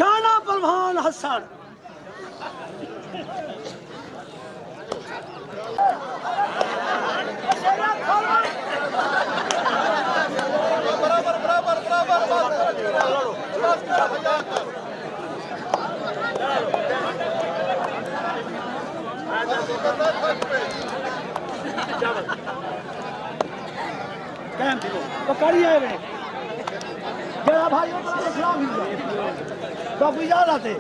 शाना पहलवान हसन पकड़ी है जरा भाई तो कोई जा रहा थे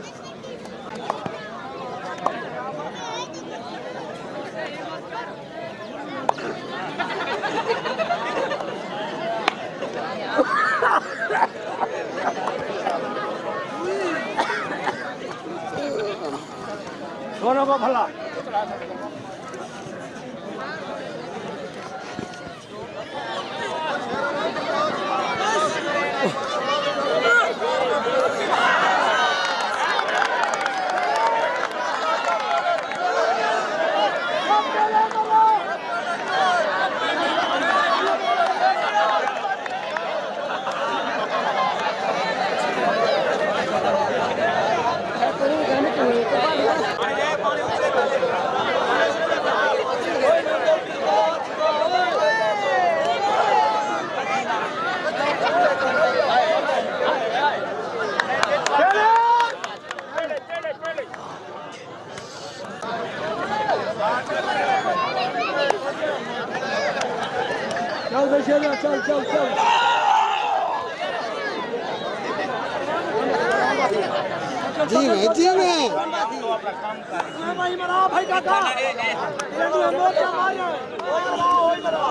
दोनों को भला चल चल चल चल जी में भाई मरा भाई काका मोर्चा मारो ओए मरा